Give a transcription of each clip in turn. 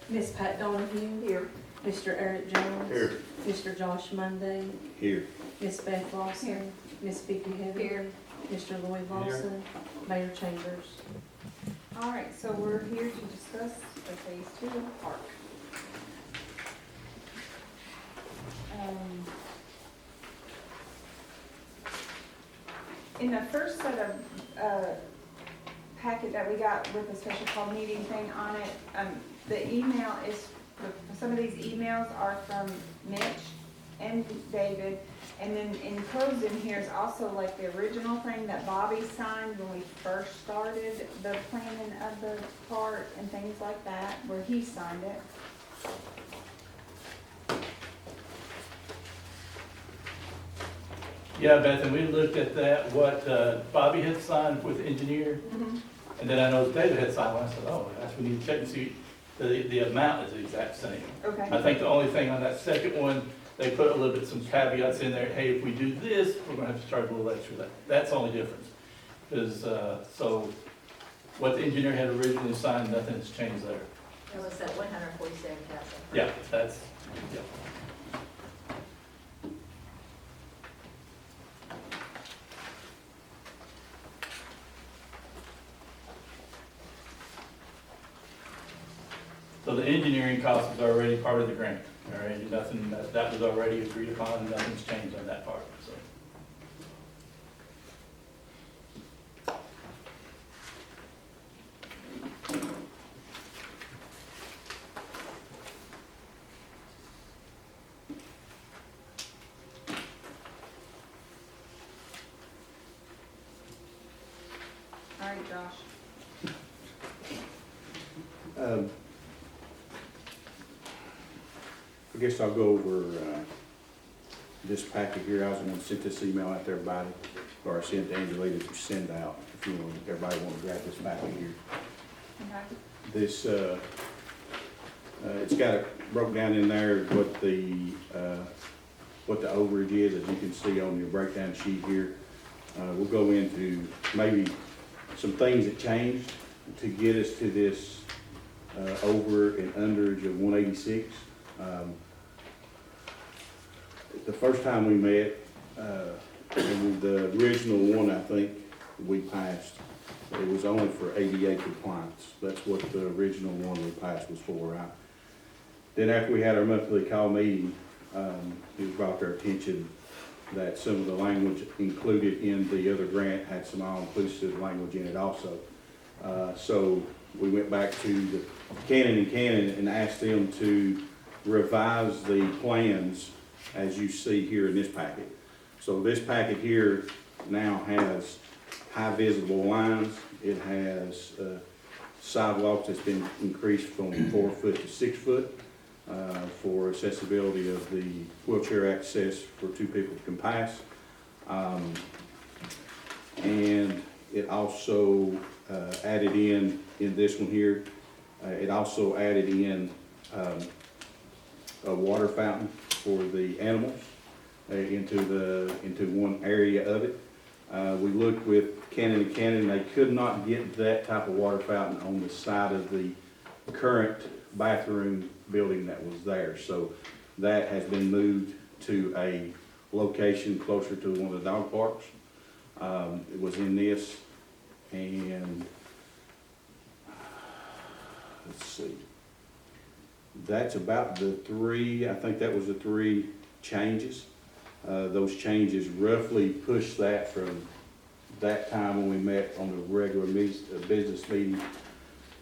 Miss Pat Donahue. Here. Mr. Eric Jones. Here. Mr. Josh Monday. Here. Miss Beth Lawson. Here. Miss Vicky Heatherly. Here. Mr. Lloyd Lawson. Mayor Chambers. All right, so we're here to discuss the phase 2 of the park. In the first set of packet that we got with the special call meeting thing on it, the email is, some of these emails are from Mitch and David. And then enclosed in here is also like the original thing that Bobby signed when we first started the planning of the park and things like that, where he signed it. Yeah, Beth, and we looked at that, what Bobby had signed with the engineer, and then I know David had signed one. I said, oh, gosh, we need to check and see, the amount is the exact same. Okay. I think the only thing on that second one, they put a little bit, some caveats in there, hey, if we do this, we're gonna have to charge a little extra. That's the only difference. Because, so, what the engineer had originally signed, nothing has changed there. It was that 147,000. Yeah, that's, yeah. So the engineering cost is already part of the grant, all right? Nothing, that was already agreed upon, nothing's changed on that part, so. All right, Josh. I guess I'll go over this packet here. I was going to send this email out to everybody, or I sent to Angelina to send out, if you want, everybody want to grab this packet here. Okay. This, it's got it broke down in there what the overage is, as you can see on your breakdown sheet here. We'll go into maybe some things that changed to get us to this over and underage of 186. The first time we met, and the original one, I think, we passed, it was only for ADA compliance. That's what the original one we passed was for, right? Then after we had our monthly call meeting, it was brought to our attention that some of the language included in the other grant had some all-inclusive language in it also. So we went back to the Cannon and asked them to revise the plans as you see here in this packet. So this packet here now has high visible lines. It has sidewalks that's been increased from 4 foot to 6 foot for accessibility of the wheelchair access for 2 people can pass. And it also added in this one here, it also added in a water fountain for the animals into one area of it. We looked with Cannon, they could not get that type of water fountain on the side of the current bathroom building that was there. So that has been moved to a location closer to one of the dog parks. It was in this, and let's see. That's about the 3, I think that was the 3 changes. Those changes roughly pushed that from that time when we met on the regular business meeting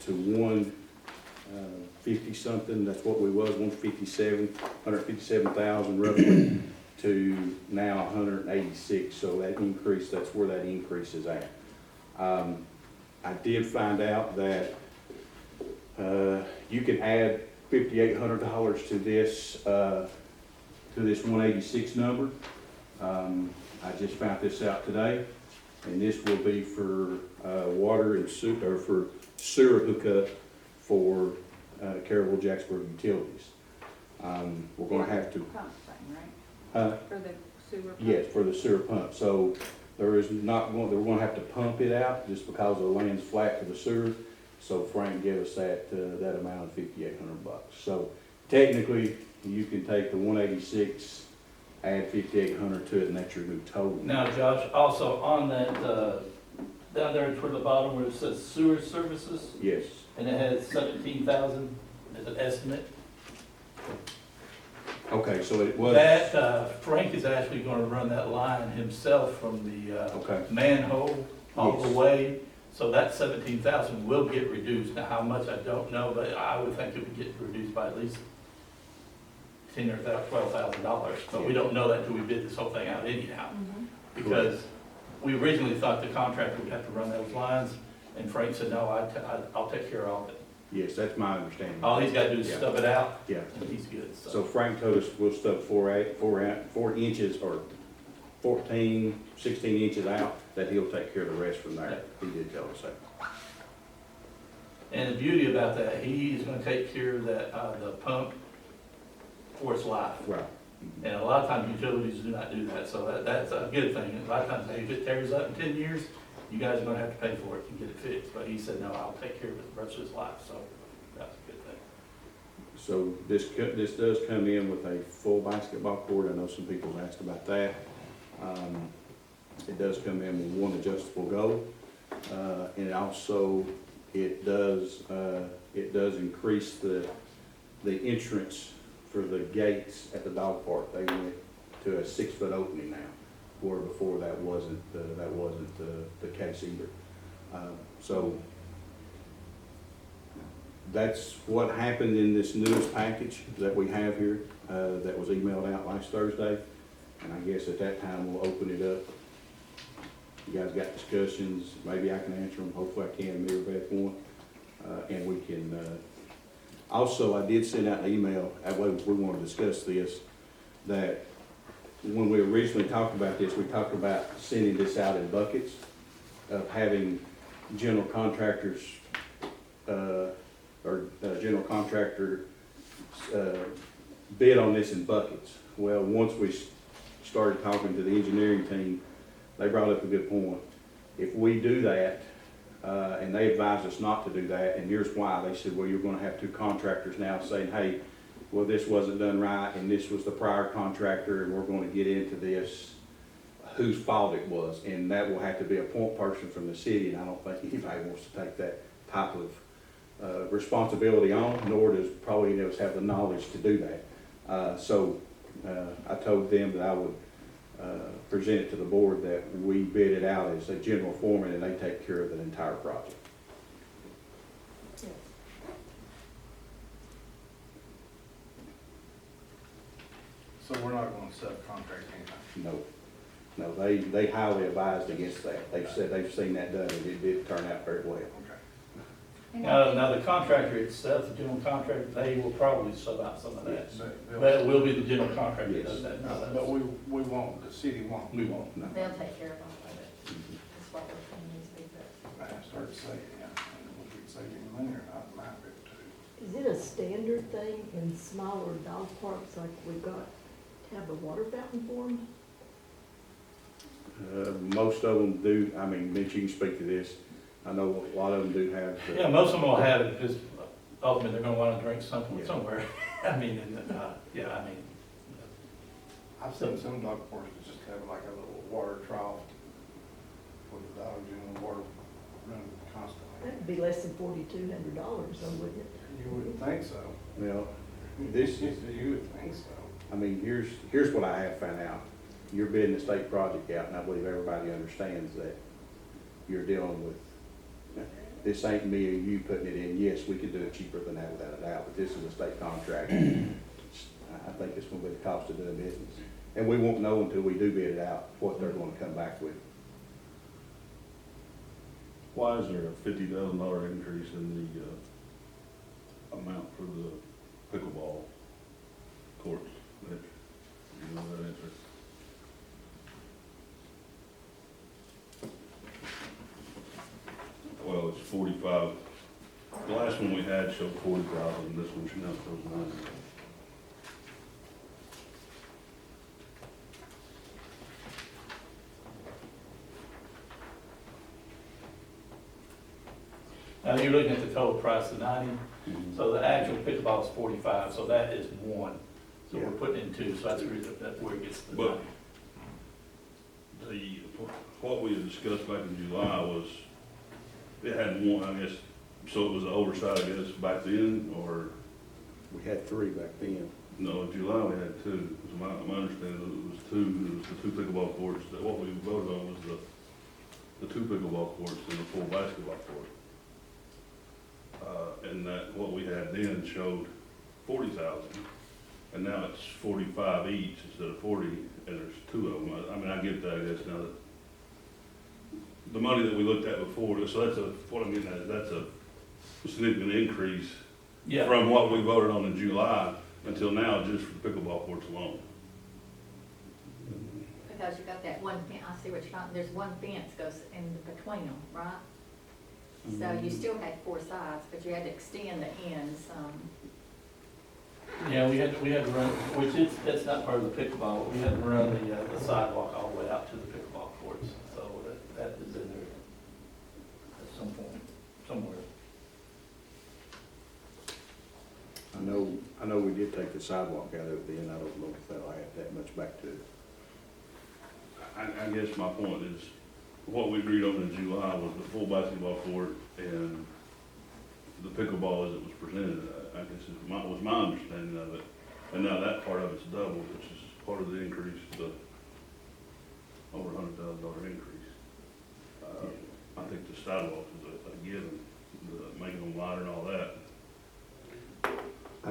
to 150 something. That's what we was, 157,000 roughly, to now 186. So that increase, that's where that increase is at. I did find out that you can add $5,800 to this 186 number. I just found this out today, and this will be for water and sewer, or for sewer hookup for Caryville Jacksburg Utilities. We're going to have to Pump thing, right? For the sewer pump? yes, for the sewer pump. So there is not going, we're going to have to pump it out just because the land's flat to the sewer. So Frank gave us that amount of $5,800. So technically, you can take the 186, add 5,800 to it, and that's your new total. Now, Josh, also on that, down there toward the bottom where it says sewer services, Yes, and it has 17,000 as an estimate. okay, so it was. That, Frank is actually gonna run that line himself from the, Okay, manhole all the Yes. way. So that 17,000 will get reduced. Now, how much, I don't know, but I would think it would get reduced by at least $10,000 or $12,000. But we don't know that until we bid this whole thing out anyhow. Because we originally thought the contractor would have to run those lines, and Frank said, no, I'll take care of all of it. yes, that's my understanding. All he's gotta do is Yeah. stub it out, Yeah, and he's good, so so. Frank told us we'll stub 4 inches or 14, 16 inches out, that he'll take care of the rest from there. He did tell us that. And the beauty about that, he's gonna take care of that, the pump for its life. Right. And a lot of times utilities do not do that, so that's a good thing. A lot of times, hey, if it tears up in 10 years, you guys are gonna have to pay for it and get it fixed. But he said, no, I'll take care of it the rest of his life, so that's a good thing. So this does come in with a full basketball court. I know some people have asked about that. It does come in with one adjustable goal. And also, it does increase the entrance for the gates at the dog park. They went to a 6-foot opening now, where before that wasn't the case either. So that's what happened in this newest package that we have here, that was emailed out last Thursday. And I guess at that time, we'll open it up. You guys got discussions, maybe I can answer them, hopefully I can, Mary Beth won't. And we can, also, I did send out an email, that way we want to discuss this, that when we originally talked about this, we talked about sending this out in buckets, of having general contractors, general contractor, bid on this in buckets. Well, once we started talking to the engineering team, they brought up a good point. If we do that, and they advised us not to do that, and here's why. They said, well, you're gonna have 2 contractors now saying, hey, well, this wasn't done right, and this was the prior contractor, and we're gonna get into this, whose fault it was, and that will have to be a point person from the city, and I don't think anybody wants to take that type of responsibility on, nor does probably any of us have the knowledge to do that. So I told them that I would present it to the board that we bid it out as a general foreman, and they take care of the entire project. So we're not gonna subcontract anything? No, they highly advised against that. They've said they've seen that done, and it did turn out very well. Okay. Now, the contractor itself, the general contractor, they will probably sub out some of that. But it will be the general contractor that does that, not us. But we won't, the city won't. We won't. No. They'll take care of all of it. That's what we're trying to speak of. I start saying, yeah, and if we save any money or not, might be able to. Is it a standard thing in smaller dog parks, like we've got to have a water fountain for them? Most of them do, I mean, Mitch, you can speak to this. I know a lot of them do have. Yeah, most of them will have it, because ultimately they're gonna wanna drink something Yeah. somewhere. I mean, yeah, I mean, I've seen some dog parks that just have like a little water trough with the dogs in the water running constantly. That'd be less than $4,200, though, wouldn't it? You wouldn't think so. Well, this is, You would think so. I mean, here's what I have found out. You're bidding a state project out, and I believe everybody understands that you're dealing with, this ain't me or you putting it in. Yes, we could do it cheaper than that without a doubt, but this is a state contract. I think it's gonna be the cost of doing business. And we won't know until we do bid it out what they're gonna come back with. Why is there a $50,000 increase in the amount for the pickleball courts? Mitch, you know that answer? Well, it's 45. The last one we had showed 40,000. This one now shows 90. Now, you're looking at the total price of 90, Mhm. so the actual pickleball is 45, so that is one. So Yeah. we're putting in two, so that's where it gets the But- 90. What we had discussed back in July was, it had one, I guess, so it was the oversight, I guess, back then, or, We had three back then. no, in July we had two. So my understanding, it was the two pickleball courts, that what we voted on was the two pickleball courts and the full basketball court. And that, what we had then showed 40,000, and now it's 45 each instead of 40, and there's two of them. I mean, I get that, I guess, now that the money that we looked at before, so that's what I'm getting at, is that's a significant increase Yeah, from what we voted on in July until now, just for the pickleball courts alone. Because you got that one fence, I see what you're talking, there's one fence goes in between them, right? So you still had four sides, but you had to extend the ends, yeah, we had to run, that's not part of the pickleball, we had to run the sidewalk all the way out to the pickleball courts, so that is in there at some point, somewhere. I know we did take the sidewalk out of it then, I don't know if that'll add that much back to it. I guess my point is, what we agreed on in July was the full basketball court and the pickleball as it was presented. I guess was my understanding of it. And now that part of it's doubled, which is part of the increase, the over $100,000 increase. I think the sidewalk is a given, the making them wider and all that. I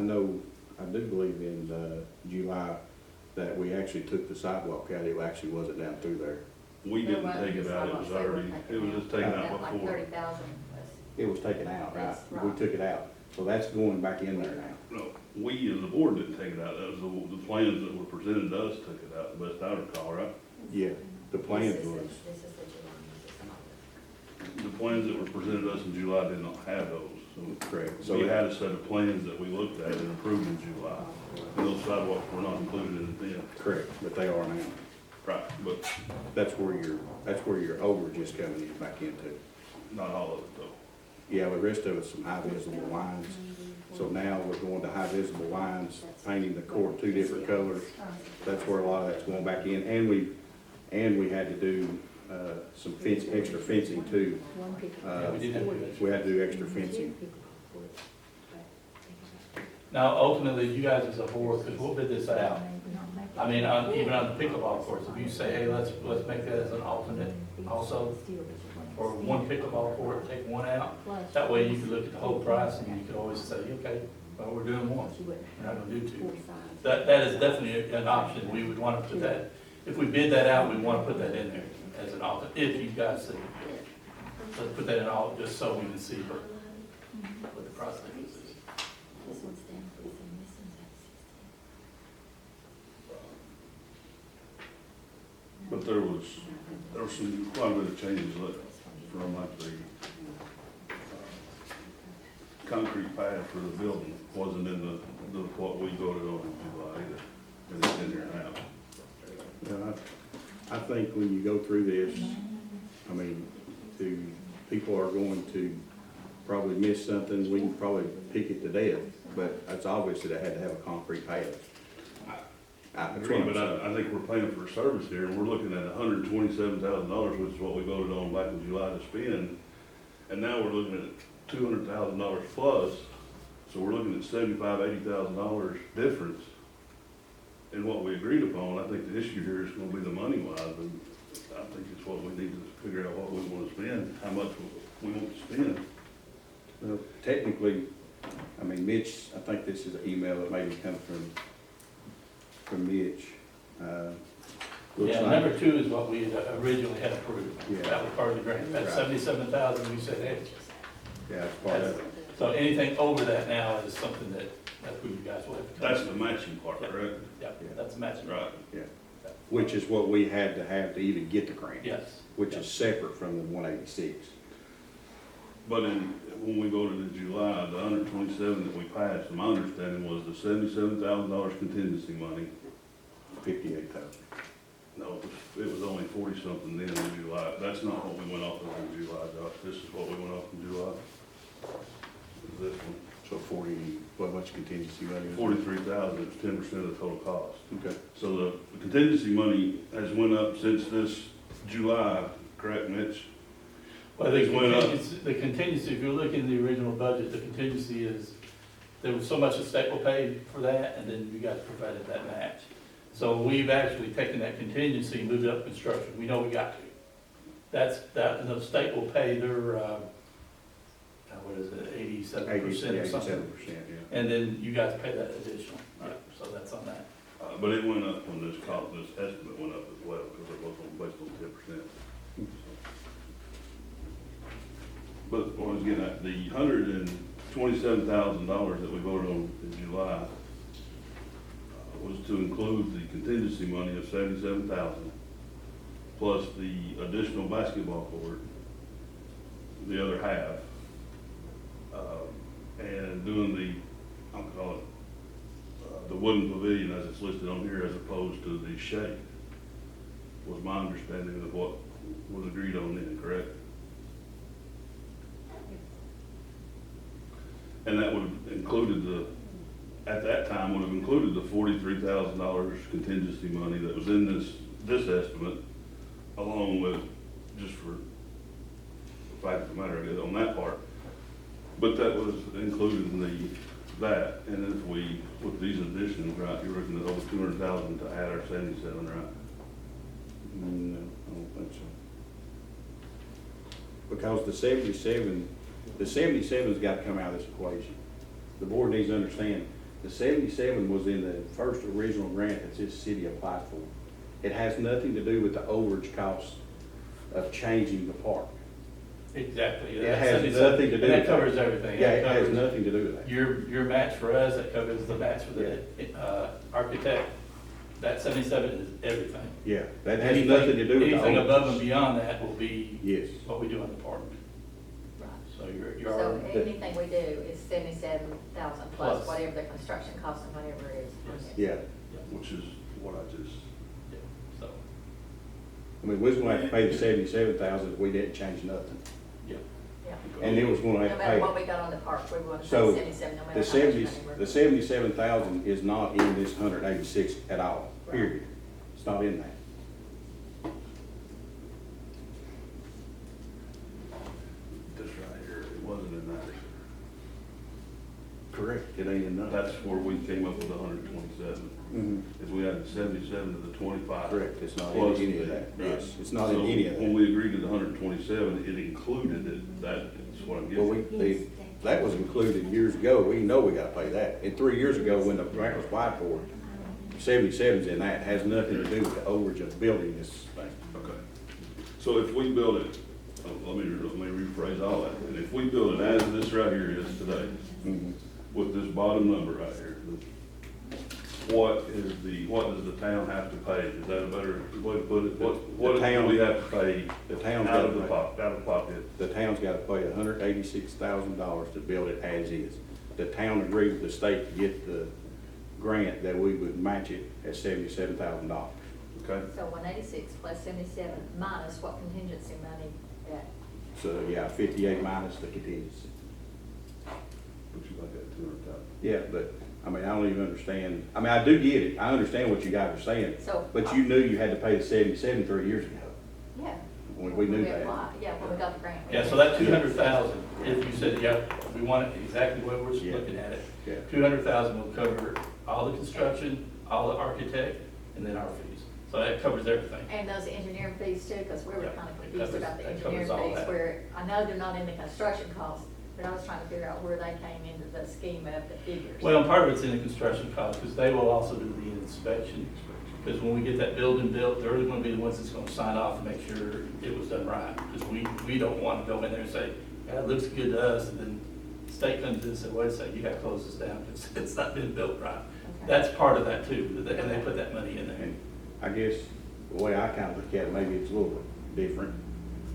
do believe in July that we actually took the sidewalk out, it actually wasn't down through there. We There didn't wasn't take it out, it was sidewalks, they were already, taken it was out. just taken out that like before. 30,000 was. It was taken out, right? That's We right. took it out, so that's going back in there now. No, we as the board didn't take it out, that was the plans that were presented to us took it out, the best I recall, right? Yeah, the plans This is was, This is the July, this is some of The plans that were presented to us in July did not have those. correct, So we had a set of plans that we looked at and approved in July, and those sidewalks were not included in the then. correct, but they are now. Right, but That's where your overage is coming in back into. not all of it though. Yeah, the rest of it's some high visible lines. So now we're going to high visible lines, painting the court two different colors. That's where a lot of that's going back in. And we had to do, some extra fencing too. Yeah, we did have to do that. We had to do extra fencing. Now, ultimately, you guys as a board, because we'll bid this out, I mean, even on the pickleball courts, if you say, hey, let's make that as an alternate also, or one pickleball court, take one out, that way you can look at the whole price and you can always say, okay, well, we're doing one, we're not gonna do two. That is definitely an option, we would want to put that, if we bid that out, we want to put that in there as an alternate, if you guys say, let's put that in all, just so we can see what the price difference is. This one's down 47, this one's at 16. But there was some, quite a bit of changes from like the concrete pad for the building wasn't in the what we voted on in July either, and it's in there now. I think when you go through this, I mean, people are going to probably miss something, we can probably pick it to death, but it's obvious that it had to have a concrete pad. I agree, but I think we're paying for a service here, and we're looking at $127,000, which is what we voted on back in July to spend. And now we're looking at $200,000 plus, so we're looking at $75,000-$80,000 difference in what we agreed upon. I think the issue here is gonna be the money wise, and I think it's what we need to figure out what we wanna spend, how much we want to spend. Well, technically, I mean, Mitch, I think this is an email that maybe come from Mitch. Looks Yeah, like- number two is what we originally had approved. Yeah. That was part of the grant. That's Right. 77,000, we said, hey. Yeah, it's part of it. So anything over that now is something that's what you guys will have to. That's the matching part, correct? Yeah, that's matching. Right. Yeah, which is what we had to even get the grant. Yes. Which is separate from the 186. But when we voted in July, the 127 that we passed, my understanding was the $77,000 contingency money. 58,000. No, it was only 40-something then in July. That's not what we went off of in July, Josh. This is what we went off in July. This one, So 40, what much contingency money is it? 43,000 is 10% of the total cost. Okay. So the contingency money has went up since this July, correct, Mitch? Well, the It went up. contingency, if you look in the original budget, the contingency is, there was so much the state will pay for that, and then you guys provided that match. So we've actually taken that contingency and moved it up construction. We know we got to. That, the state will pay their, what is it, 87% or something? 87%, yeah. And then you guys pay that additional. Yeah, so that's on that. But it went up when this cost, this estimate went up as well, because it was based on 10%. But what I was getting at, the $127,000 that we voted on in July was to include the contingency money of $77,000 plus the additional basketball court, the other half, and doing the, I'll call it, the wooden pavilion as it's listed on here as opposed to the shade, was my understanding of what was agreed on then, correct? And that would have included at that time, would have included the $43,000 contingency money that was in this estimate, along with, just for the fact of the matter, I guess, on that part. But that was included in that, and if we, with these additions, right, you're looking at over 200,000 to add our 77, right? No, I don't think so. Because the 77's got to come out of this equation. The board needs to understand, the 77 was in the first original grant that this city applied for. It has nothing to do with the overage cost of changing the park. Exactly. It has nothing to do with And that that. covers everything. Yeah, That it has covers nothing to do with that. Your match for us, that covers the match for the architect. That 77 is everything. Yeah, that has nothing to do with the Anything above and overage. beyond that will be Yes, what we do in the park. Right. So you're So already, anything we do is 77,000 Plus. plus whatever the construction cost and whatever it is. Yes. yeah. Which is what I just, yeah, so, I mean, we was gonna have to pay the 77,000 if we didn't change nothing. yeah. Yeah. And it was gonna No have to matter what pay. we got on the park, we want to So, pay 77, no matter The how much 70, money we're. the 77,000 is not in this 186 at all, Right. period. It's not in that. this right here, it wasn't in that. Correct. It ain't in none. That's where we came up with 127, Mhm. is we added 77 to the 25. Correct, it's not Plus in any of the- that. right. Yes, it's not in So any of when that. we agreed to the 127, it included it, that's what I'm Well, getting. that was included years ago. We know we gotta pay that. And 3 years ago, when the grant was applied for, 77's in that, has nothing to do with the overage of building this thing. Okay. So if we build it, let me rephrase all that, and if we build it as this right here is today, Mhm. with this bottom number right here, what does the town have to pay? Is that a better way to put it? What do town- we have to pay The town's out gotta of the pay, pocket? the town's gotta pay $186,000 to build it as is. The town agreed with the state to get the grant that we would match it at $77,000. Okay? So 186 plus 77 minus what contingency money that, So, yeah, 58 minus the contingency. But you like that 200,000. Yeah, but, I mean, I don't even understand, I mean, I do get it, I understand what you guys are saying, so. but you knew you had to pay the 77 3 years ago, Yeah. when we knew that. applied. Yeah, when we got the grant. Yeah, so that 200,000, if you said, yeah, we want it exactly what we're Yeah. looking at it, Yeah. 200,000 will cover all the construction, all the architect, and then our fees. So that covers everything. And those engineering fees too, because we were Yeah, kind of it confused covers- about the that engineering covers all fees, that. where I know they're not in the construction cost, but I was trying to figure out where they came into the scheme of the figures. Well, part of it's in the construction cost, because they will also do the inspection. Because when we get that building built, they're gonna be the ones that's gonna sign off and make sure it was done right. Because we don't want to go in there and say, yeah, it looks good to us, and then the state comes in and says, wait a second, you gotta close this down, because it's not been built right. Okay. That's part of that too, and they put that money in there. And I guess, the way I kind of look at it, maybe it's a little bit different,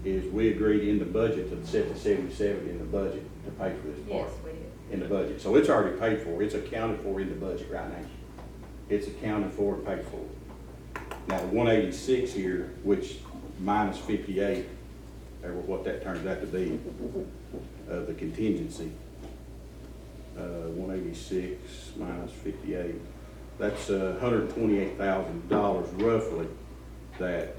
is we agreed in the budget to set the 77 in the budget to pay for this park. Yes, we did. In the budget, so it's already paid for, it's accounted for in the budget right now. It's accounted for and paid for. Now, the 186 here, which minus 58, or what that turns out to be, of the contingency. 186 minus 58, that's $128,000 roughly that,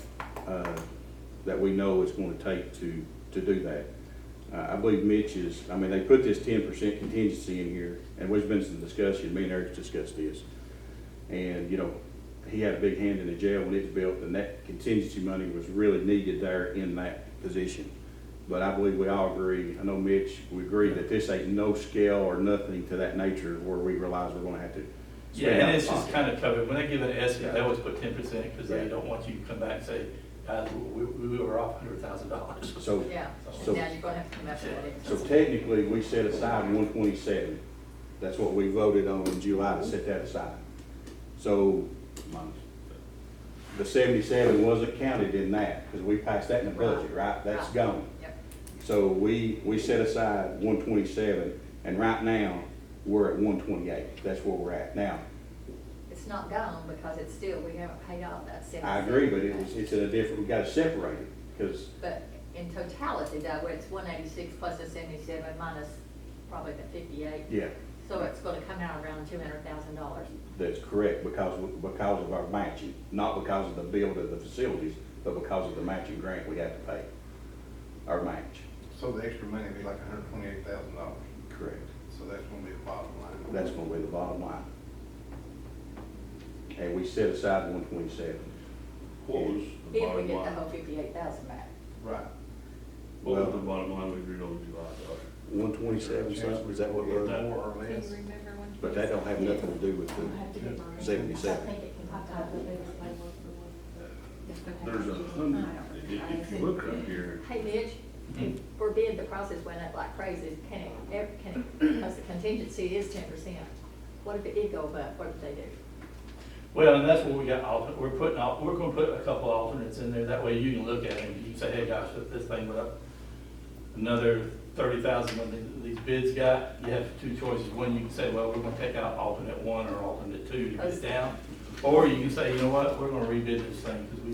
that we know it's gonna take to do that. I believe Mitch is, I mean, they put this 10% contingency in here, and there's been some discussion, me and Eric discussed this. And, you know, he had a big hand in the jail when it was built, and that contingency money was really needed there in that position. But I believe we all agree, I know Mitch, we agree that this ain't no scale or nothing to that nature where we realize we're gonna have to Yeah, spend out and of it's just pocket. kind of covered, when they give an estimate, they Yeah. always put 10%, because they Yeah. don't want you to come back and say, guys, we were off $100,000. So, Yeah, So- and now you're gonna have to come up with so it. technically, we set aside 127. That's what we voted on in July to set that aside. So the 77 wasn't counted in that, because we passed that in the budget, right? That's Right. gone. Yep. So we set aside 127, and right now, we're at 128. That's where we're at now. It's not gone because it's still, we haven't paid off that 77. I agree, but it's in a different, we gotta separate it, because, But in totality, though, where it's 186 plus the 77 minus probably the 58, yeah, so it's gonna come out around $200,000. that's correct, because of our matching, not because of the build of the facilities, but because of the matching grant we have to pay, our match. So the extra money would be like $128,000. Correct. So that's gonna be the bottom line. That's gonna be the bottom line. And we set aside 127. What was the If we bottom get the line? whole 58,000 back. Right. What was the bottom line we agreed on in July, Josh? 127 something, is that what we're, More or Can less. you remember when? but that don't have nothing to do with the I 77. think it can come out. There's 100, if you look up here, Hey, Mitch, if forbid the prices went up like crazy, because the contingency is 10%. What if it did go up? What would they do? Well, and that's where we got alternate, we're gonna put a couple alternates in there, that way you can look at it, and you can say, hey, gosh, if this thing went up another 30,000 when these bids got, you have two choices. One, you can say, well, we're gonna take out alternate 1 or alternate 2 to get it down. Or you can say, you know what, we're gonna rebid this thing, because we,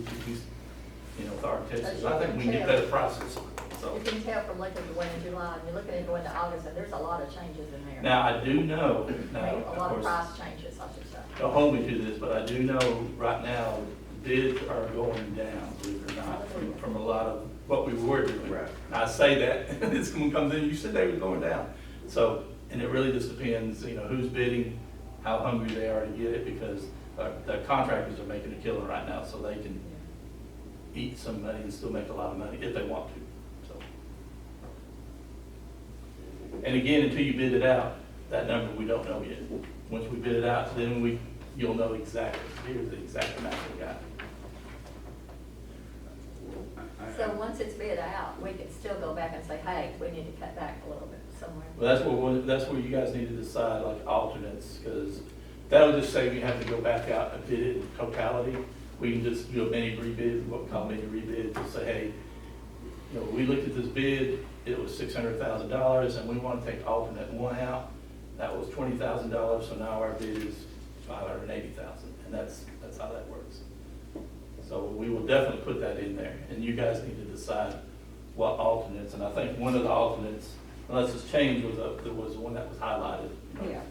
you know, with our tests, I think we can get better prices, so. You can tell from looking at the one in July, and you're looking at going to August, and there's a lot of changes in there. Now, I do know, now, A of lot of course, price changes, I should say. don't hold me to this, but I do know right now, bids are going down, believe it or not, from a lot of what we were doing. Right. I say that, and this one comes in, you said they were going down. So, and it really just depends, you know, who's bidding, how hungry they are to get it, because the contractors are making a killing right now, so they can eat some money and still make a lot of money if they want to, so. And again, until you bid it out, that number we don't know yet. Once we bid it out, then you'll know exactly, here's the exact amount we got. So once it's bid out, we can still go back and say, hey, we need to cut back a little bit somewhere. Well, that's where you guys need to decide, like alternates, because that'll just say we have to go back out and bid it in totality. We can just do a mini rebid, what we call mini rebid, to say, hey, you know, we looked at this bid, it was $600,000, and we want to take alternate 1 out. That was $20,000, so now our bid is $580,000, and that's how that works. So we will definitely put that in there, and you guys need to decide what alternates, and I think one of the alternates, unless it's changed, there was one that was highlighted. You know, Yeah,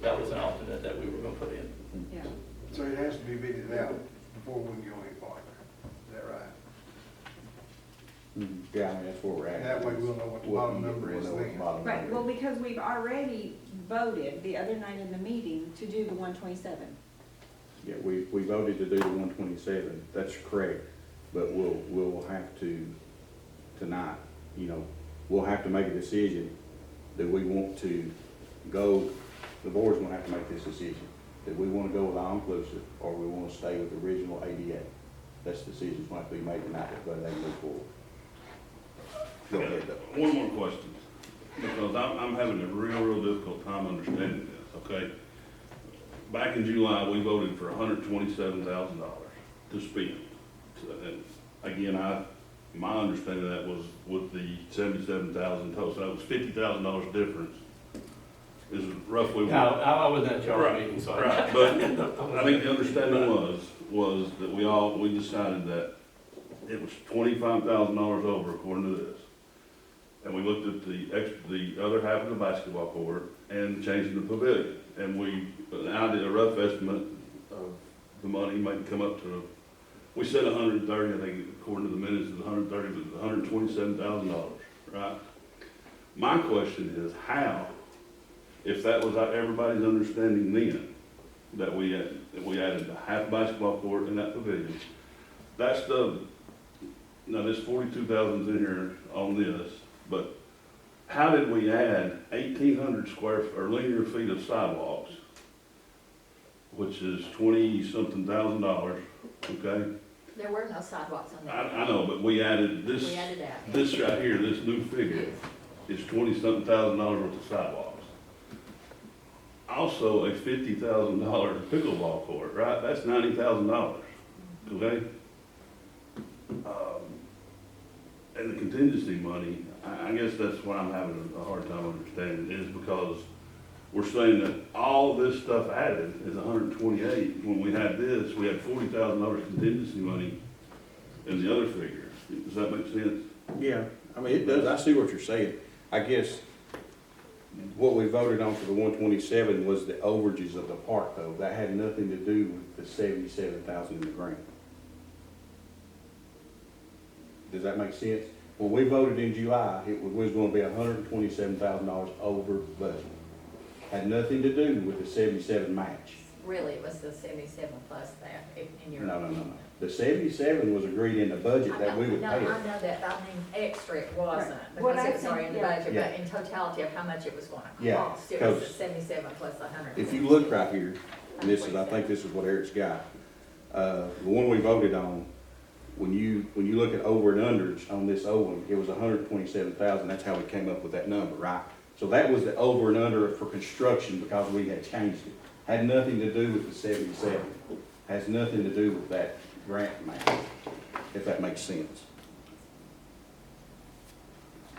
that was an alternate that we were gonna put in. yeah. So it has to be bidded out before we can go any farther. Is that right? Yeah, I mean, that's where we're at. And that way we'll know what the bottom number is We'll know what the then. bottom Right, number well, is. because we've already voted the other night in the meeting to do the 127. Yeah, we voted to do the 127, that's correct, but we'll have to, tonight, you know, we'll have to make a decision. Do we want to go, the board's gonna have to make this decision. Do we wanna go with all-inclusive, or we wanna stay with the original ADA? That's the decision's gonna have to be made tonight, whether they move forward. Go ahead, though. one more question, because I'm having a real difficult time understanding this, okay? Back in July, we voted for $127,000 to spend. So, and again, my understanding of that was with the 77,000 total, so that was $50,000 difference. Is roughly. Now, I wasn't at your Right, meeting, so. right, but I think the understanding was that we decided that it was $25,000 over according to this. and we looked at the other half of the basketball court and changing the pavilion. And I did a rough estimate of the money, might come up to, we said 130, I think according to the minutes, it's 130, but it's $127,000, right? My question is how, if that was everybody's understanding then, that we added a half basketball court in that pavilion, that's now this 42,000's in here on this, but how did we add 1,800 linear feet of sidewalks, which is 20-something thousand dollars, okay? There were no sidewalks on that. I know, but we added this, We added that. this right here, this new figure is 20-something thousand dollars worth of sidewalks. Also, a $50,000 pickleball court, right? That's $90,000, okay? And the contingency money, I guess that's what I'm having a hard time understanding, is because we're saying that all this stuff added is 128. When we had this, we had $40,000 contingency money in the other figure. Does that make sense? Yeah, I mean, it does, I see what you're saying. I guess what we voted on for the 127 was the overages of the park, though. That had nothing to do with the 77,000 in the grant. Does that make sense? When we voted in July, we was gonna be $127,000 over budget. Had nothing to do with the 77 match. Really, it was the 77 plus that in your. No. The 77 was agreed in the budget that we would No, pay I it. know that, I mean, extra it wasn't, Right. What because I it was already in the think- budget, yeah. but in totality of how much it was gonna Yeah, cost, it was the because 77 plus 100. If you look right here, and this is, I think this is what Eric's got, the one we voted on, when you look at over and unders on this old one, it was 127,000, that's how we came up with that number, right? So that was the over and under for construction because we had changed it. Had nothing to do with the 77, has nothing to do with that grant amount, if that makes sense.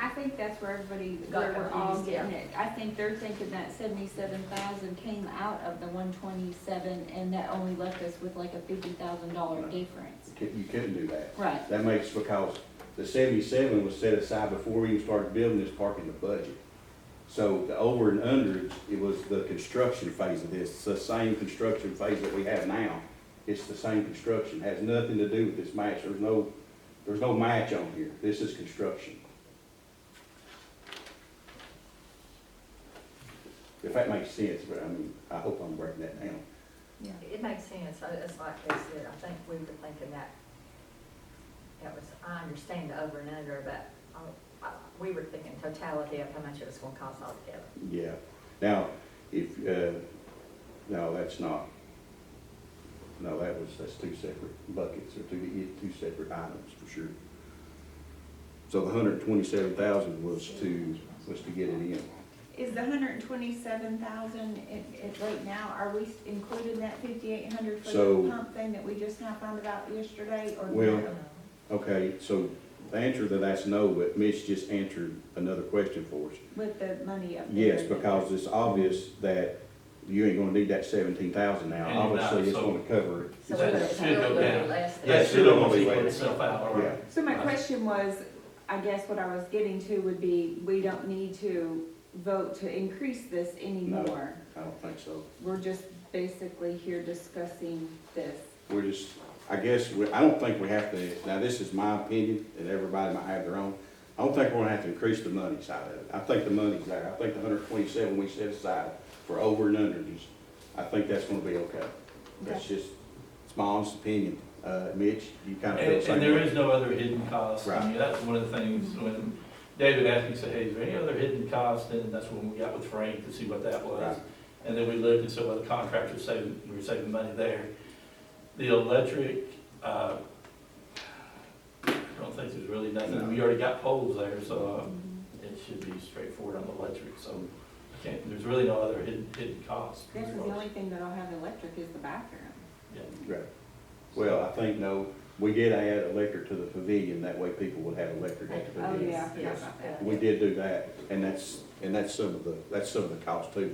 I think that's where everybody, Got where we're all confused, yeah. getting it. I think they're thinking that 77,000 came out of the 127 and that only left us with like a $50,000 difference. You couldn't do that. Right. That makes, because the 77 was set aside before we even started building this park in the budget. So the over and underage, it was the construction phase of this. It's the same construction phase that we have now. It's the same construction, has nothing to do with this match. There's no match on here. This is construction. If that makes sense, but I mean, I hope I'm breaking that down. Yeah. It makes sense, it's like they said, I think we were thinking that, I understand the over and under, but we were thinking totality of how much it was gonna cost altogether. Yeah. Now, if, no, that's not. No, that's two separate buckets or two separate items for sure. So the 127,000 was to get it in. Is the 127,000 right now, are we including that 5,800 for So- the pump thing that we just now found about yesterday or Well- no? Okay, so the answer to that's no, but Mitch just answered another question for us. With the money up there? Yes, because it's obvious that you ain't gonna need that 17,000 now. And you're not, Obviously, it's so- gonna cover it. So That we're gonna should go be down. less than. That should almost be equal way- itself out, Yeah. right? So my question was, I guess what I was getting to would be, we don't need to vote to increase this anymore. I don't think so. We're just basically here discussing this. We're just, I guess, I don't think we have to, now this is my opinion, and everybody might have their own. I don't think we're gonna have to increase the money side of it. I think the money's there. I think the 127 we set aside for over and unders, I think that's gonna be okay. That's just, it's my honest opinion. Mitch, you kind of feel the And same there way? is no other hidden cost. I mean, Right. that's one of the things, when David asked me, said, hey, is there any other hidden cost? And that's when we got with Frank to see what that was. Right. And then we looked and said, well, the contractor's saving, we were saving money there. The electric, I don't think there's really nothing, No. we already got poles there, so it should be straightforward on the electric, so I can't, there's really no other hidden cost. I guess the only thing that'll have electric is the bathroom. Yeah. Right. Well, I think, no, we did add electric to the pavilion, that way people would have electric at the Oh, pavilion. yeah, I forgot Yes. about that. We did do that, and that's some of the cost too,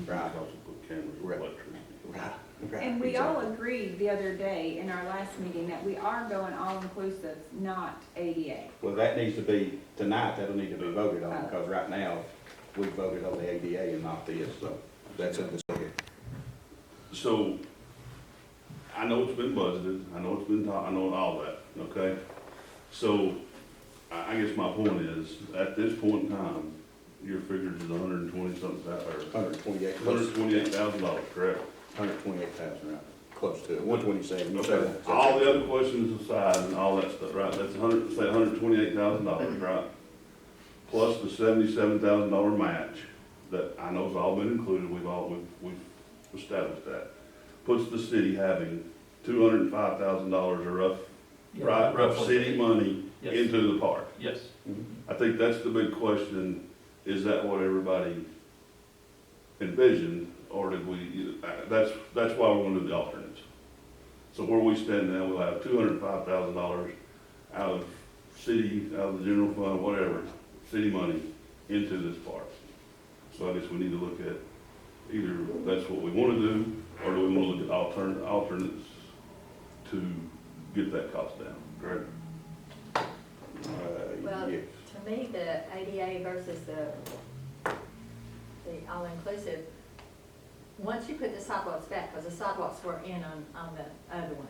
right? Also put cameras, Right. electric. Right. Okay, And we all exactly. agreed the other day in our last meeting that we are going all-inclusive, not ADA. Well, that needs to be, tonight, that'll need to be voted on, because right now, we voted on the ADA and not this, so that's a discussion. So, I know it's been budgeted, I know it's been taught, I know all that, okay? So, I guess my point is, at this point in time, your figures is $120-something, or $128,000. $128,000, correct? $128,000, right, close to it, 127. Okay, all the other questions aside and all that stuff, right, that's $128,000, right? Plus the $77,000 match that I know's all been included, we've established that. Puts the city having $205,000 or rough Roughly. city money Yes. into the park. Yes. I think that's the big question, is that what everybody envisioned, or did we, that's why we're gonna do the alternates. So where we stand now, we'll have $205,000 out of city, out of the general fund, whatever, city money into this park. So I guess we need to look at either that's what we wanna do, or do we wanna look at alternates to get that cost down, correct? Well, Yes. to me, the ADA versus the all-inclusive, once you put the sidewalks back, because the sidewalks were in on the other one,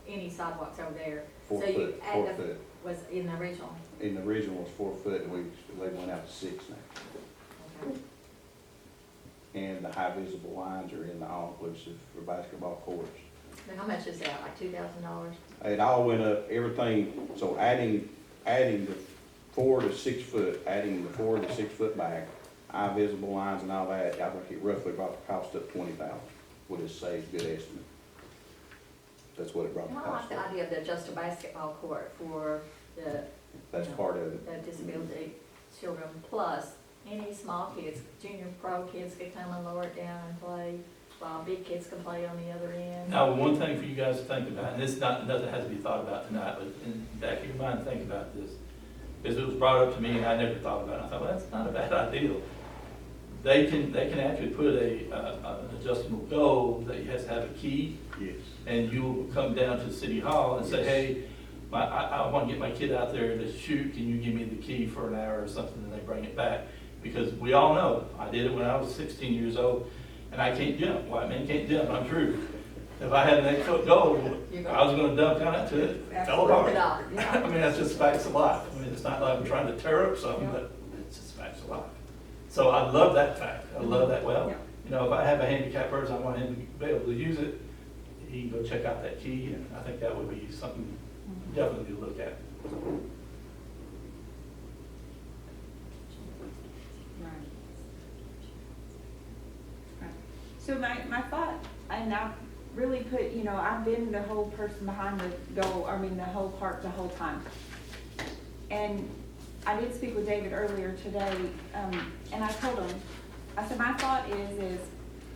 any sidewalks over there. 4 So you foot, add 4 the- foot. Was in the original. In the original was 4 foot, and they went out to 6 now. Okay. And the high visible lines are in the all-inclusive for basketball courts. Now, how much is that, like $2,000? It all went up, everything, so adding the 4 to 6 foot, adding the 4 to 6 foot back, high visible lines and all that, I think it roughly brought the cost up 20,000, would have saved, good estimate. That's what it brought the And I like cost the up. idea of the just a basketball court for the, That's part of it. the disability children, plus any small kids, junior pro kids could come and lower it down and play, while big kids can play on the other end. Now, one thing for you guys to think about, and this not, nothing has to be thought about tonight, but in the back of your mind, think about this. Because it was brought up to me and I never thought about it. I thought, well, that's not a bad idea. They can actually put an adjustable goal that has to have a key, Yes. and you will come down to City Hall and say, Yes. hey, I want to get my kid out there to shoot, can you give me the key for an hour or something, and they bring it back. Because we all know, I did it when I was 16 years old, and I can't jump, white man can't jump, I'm true. If I had an 8-foot goal, I was gonna dump down into it, fell Rip it apart. off, I yeah. mean, that's just facts of life. I mean, it's not like I'm trying to tear up something, but it's just facts of life. So I love that fact. I love that. Well, Yeah. you know, if I have a handicapped person, I want him to be able to use it. He can go check out that key, and I think that would be something definitely to look at. Right. So my thought, and I really put, you know, I've been the whole person behind the goal, I mean, the whole part the whole time. And I did speak with David earlier today, and I told him, I said, my thought is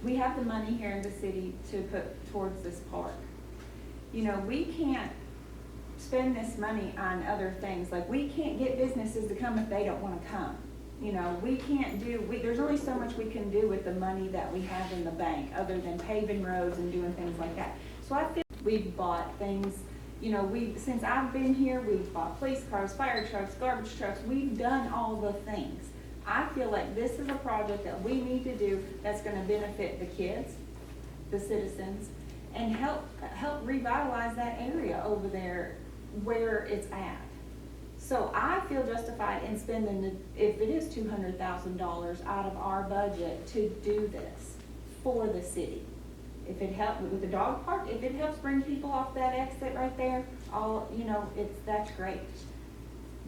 we have the money here in the city to put towards this park. You know, we can't spend this money on other things, like we can't get businesses to come if they don't wanna come. You know, we can't do, there's only so much we can do with the money that we have in the bank, other than paving roads and doing things like that. So I feel we've bought things, you know, since I've been here, we've bought police cars, fire trucks, garbage trucks, we've done all the things. I feel like this is a project that we need to do that's gonna benefit the kids, the citizens, and help revitalize that area over there where it's at. So I feel justified in spending, if it is $200,000 out of our budget to do this for the city. If it helps with the dog park, if it helps bring people off that exit right there, you know, that's great.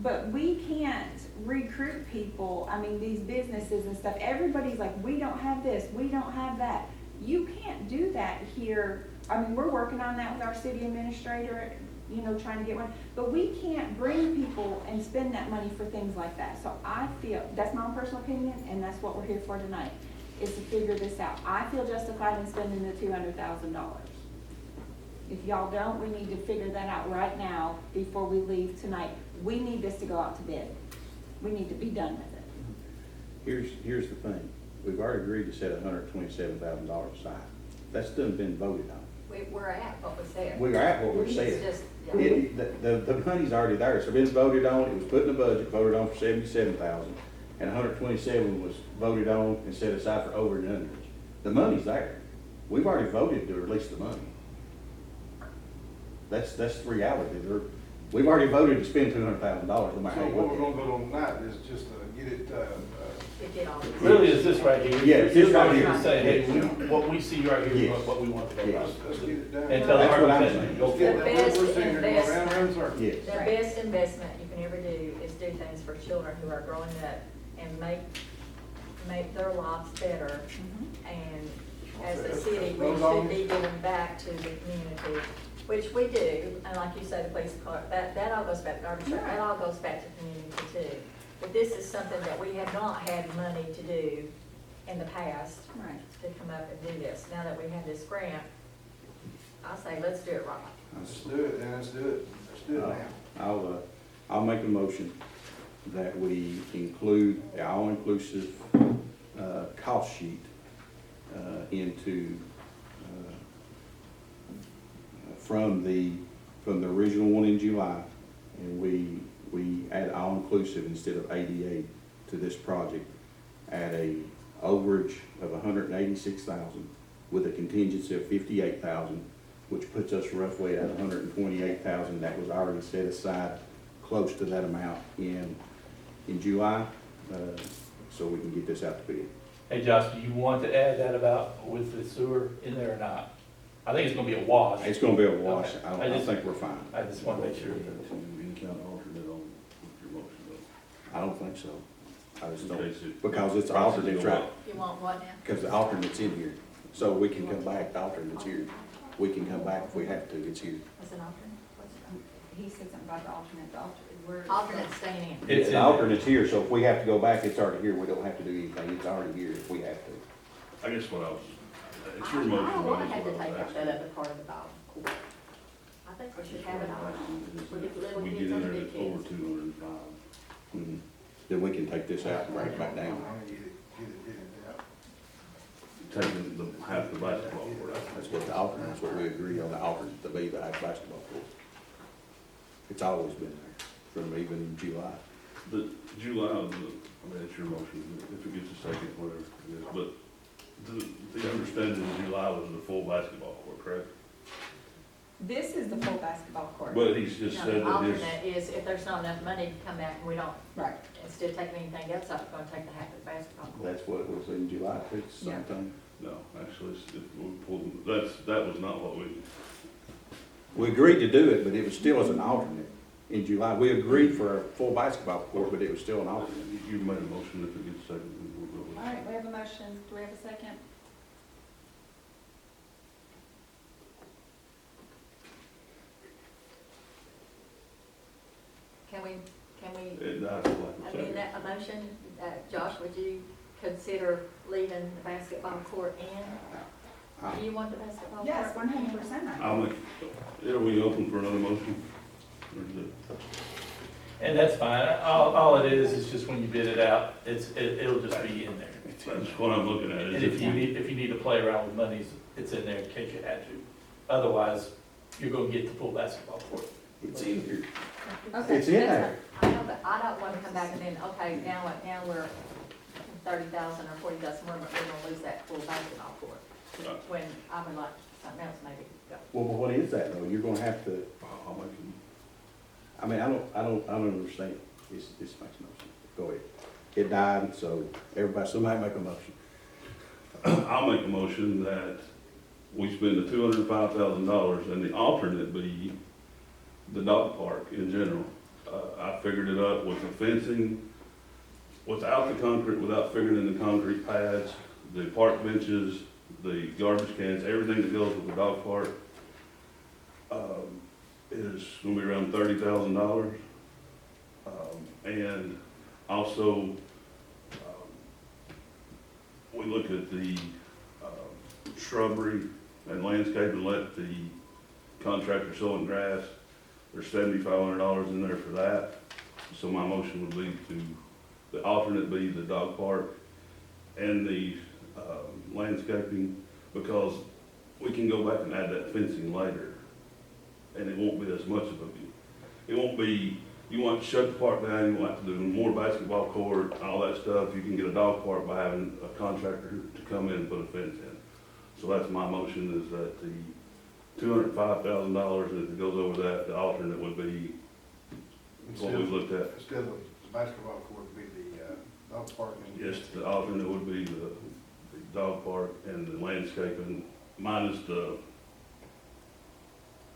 But we can't recruit people, I mean, these businesses and stuff, everybody's like, we don't have this, we don't have that. You can't do that here. I mean, we're working on that with our city administrator, you know, trying to get one, but we can't bring people and spend that money for things like that. So I feel, that's my own personal opinion, and that's what we're here for tonight, is to figure this out. I feel justified in spending the $200,000. If y'all don't, we need to figure that out right now before we leave tonight. We need this to go out to bid. We need to be done with it. Here's the thing, we've already agreed to set $127,000 aside. That's done been voted on. We're at what we said. We are at what we It's said. just, yeah. The money's already there, so it's been voted on, it was put in the budget, voted on for 77,000, and 127 was voted on and set aside for over and underage. The money's there. We've already voted to release the money. That's the reality. We've already voted to spend $200,000, no So matter how you what look we're at it. gonna vote on tonight is just get it, To get all this. Really, is this right here? Yeah, This this right right here here. to say, hey, what we see right here Yes. is what we want to go Yes. by. let's get it done. And tell the That's what I'm architect, saying. go Let's for get it. that, Best we're sitting here going round and circles. Yes. The best investment you can ever do is do things for children who are growing up and make their lives better. And as a city, we should be giving back to the community, which we do. And like you say, the police car, that all goes back to garbage truck, that all goes back to the community too. But this is something that we have not had money to do in the past, Right. to come up and do this. Now that we have this grant, I say, let's do it right. Let's do it, then, let's do it now. I'll make a motion that we include the all-inclusive, cost sheet, into, from the original one in July, and we add all-inclusive instead of 88 to this project, at a overage of 186,000 with a contingency of 58,000, which puts us roughly at 128,000 that was already set aside, close to that amount in July, so we can get this out to bid. Hey, Josh, do you want to add that about with the sewer in there or not? I think it's gonna be a wash. It's gonna be a wash. Okay. I think we're fine. I just wanna make sure. You can count alternate on your motion though. I don't think so. I just In case don't, it- because it's alternates, right? You want what now? Because the alternate's in here, so we can come back, the alternate's here. We can come back if we have to, it's here. What's an alternate? What's He said something about the alternate, it? Alternate staying in. It's The in there. alternate's here, so if we have to go back, it's already here. We don't have to do anything. It's already here if we have to. I guess what I was, it's I your don't motion. want to that's have to what I take was out that asking. other part of the golf course. I think we should have it all. We get the little We kids get and in the there big at over kids. 205. Mhm. Then we can take this out and bring it back down. Get it out. Taking the, half the basketball court out. That's what the alternate, that's what we agree on, the alternate to be the high basketball court. It's always been there, from even in July. The July, I mean, it's your motion, if it gets a second, whatever it is, but the understanding in July was the full basketball court, correct? This is the full basketball court. But he's just No, said the that his, alternate is if there's not enough money to come back and we don't, Right. instead of taking anything else out, we're gonna take the half of the basketball court. That's what it was in July, too, it's the same Yeah. thing. no, actually, it's, if we pulled, that was not what we, We agreed to do it, but it was still as an alternate in July. We agreed for a full basketball court, but it was still an alternate. you made a motion, if it gets a second, we'll go with All it. right, we have a motion. Do we have a second? Can we It dies like a amend second. that motion? Josh, would you consider leaving the basketball court in? Do you want the basketball court? Yes, 100%. I'll make, are we open for another motion? Or is it? And that's fine. All it is just when you bid it out, it'll just be in there. That's what I'm looking at. And is if you need to play around with monies, it's in there in case you had to. Otherwise, you're gonna get the full basketball court. It's in here. Okay, It's in there. I know, but I don't want to come back and then, okay, now we're 30,000 or 40,000 more, but we're gonna lose that full basketball court. Right. When I would like something else maybe go. Well, but what is that, though? You're gonna have to, I'll make them. I mean, I don't understand. This makes no sense. Go ahead. It died, so somebody make a motion. I'll make a motion that we spend the $205,000 and the alternate be the dog park in general. I figured it up with the fencing, without the concrete, without figuring in the concrete pads, the park benches, the garbage cans, everything that goes with the dog park, is gonna be around $30,000. And also, we look at the shrubbery and landscape and let the contractor sowing grass, there's $7,500 in there for that. So my motion would be to, the alternate be the dog park and the landscaping, because we can go back and add that fencing later, and it won't be as much of a, it won't be, you want to shut the park down, you want to do more basketball court, all that stuff, you can get a dog park by having a contractor to come in and put a fence in. So that's my motion, is that the $205,000, and if it goes over that, the alternate would be what we looked at. Instead of the basketball court, would be the dog park. And Yes, the alternate would be the dog park and the landscaping minus the,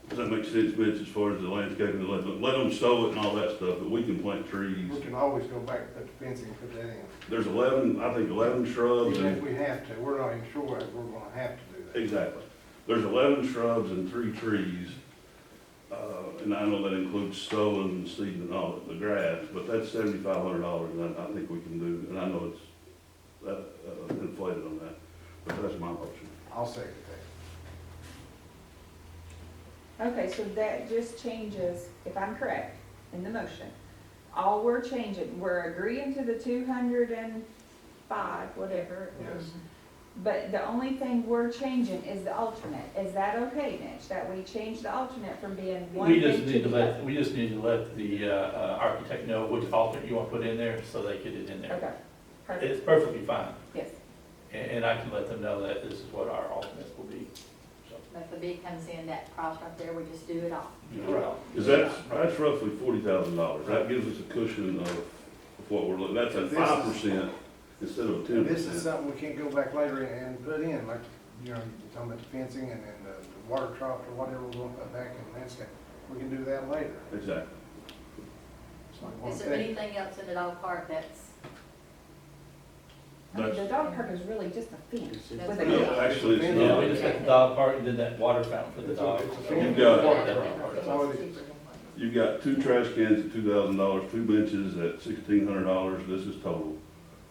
does that make sense, Mitch, as far as the landscaping, let them sow it and all that stuff, but we can plant trees. We can always go back and put the fencing and put that in. There's 11, I think 11 shrubs Even if and, we have to, we're not even sure if we're gonna have to do that. exactly. There's 11 shrubs and 3 trees, and I know that includes sowing and seeding and all the grass, but that's $7,500, and I think we can do, and I know it's inflated on that, but that's my motion. I'll second that. Okay, so that just changes, if I'm correct, in the motion. All we're changing, we're agreeing to the 205, whatever. Yes. But the only thing we're changing is the alternate. Is that okay, Mitch, that we change the alternate from being one We thing just to need to the let, other? we just need to let the architect know which alternate you want to put in there, so they get it in there. Okay, perfect, It's perfectly fine, yes. and I can let them know that this is what our alternates will be. So, But if the bid comes in, that price right there, we just do it all. right. Is that's roughly $40,000, that gives us a cushion of what we're looking, that's at 5% instead of 10%. This is something we can't go back later and put in, like, you know, you're talking about the fencing and then the water trough or whatever we're gonna put back in landscape. We can do that later. Exactly. It's like one Is there thing. anything else in the dog park that's, I mean, the dog park is really just a fence with a That's- No, gate. actually, it's Yeah, we not. just got the dog park and then that water fountain for the It's a- dogs. it's a So fence. You've got- That's all it is. You've got 2 trash cans at $2,000, 2 benches at $1,600, this is total.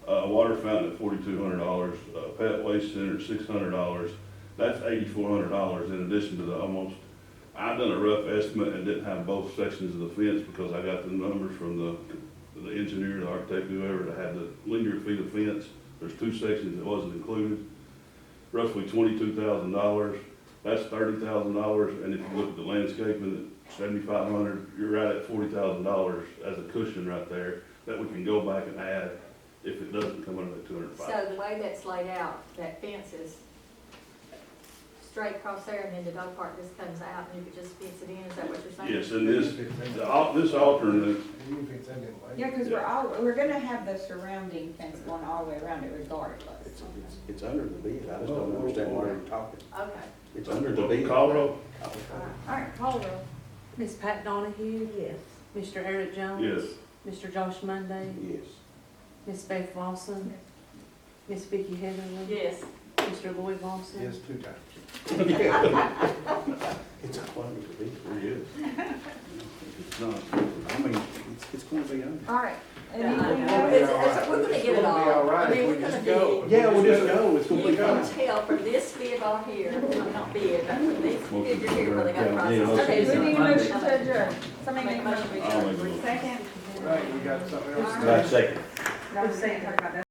Water fountain at $4,200, pet waste center at $600, that's $8,400 in addition to the almost, I've done a rough estimate and didn't have both sections of the fence because I got the numbers from the engineer, the architect, whoever, that had the linear feet of fence. There's 2 sections that wasn't included, roughly $22,000, that's $30,000, and if you look at the landscaping at $7,500, you're right at $40,000 as a cushion right there that we can go back and add if it doesn't come under that 205. so the way that's laid out, that fence is straight across there, and then the dog park just comes out, and you could just fence it in, is that what you're saying? Yes, and this alternate, You can fix that in later. Yeah, because we're gonna have the surrounding fence going all the way around it regardless. It's under the bid, I just don't understand why you're talking. Okay. It's under the bid. Colorado, All right, call the roll. Ms. Pat Donahue? Yes. Mr. Eric Jones? yes. Mr. Josh Monday? Yes. Ms. Beth Lawson? Ms. Vicky Heatherly? Yes. Mr. Lloyd Lawson? Yes, 2 times. It's under the bid. Yes. It's not, I mean, it's gonna be under. All right. Yeah, Anything I know. else? We're gonna get it It's gonna be all. all right I mean, if we we're gonna just be- go. Yeah, we'll just go, it's gonna You be can done. tell from this bid on here, not bid, but from this figure here, where they got Yeah, prices. yeah, Okay, we need a motion to Okay. adjourn. Somebody make a motion to I'll make a adjourn. motion. Second. Right, we got something else. Second. No, we can't talk about that.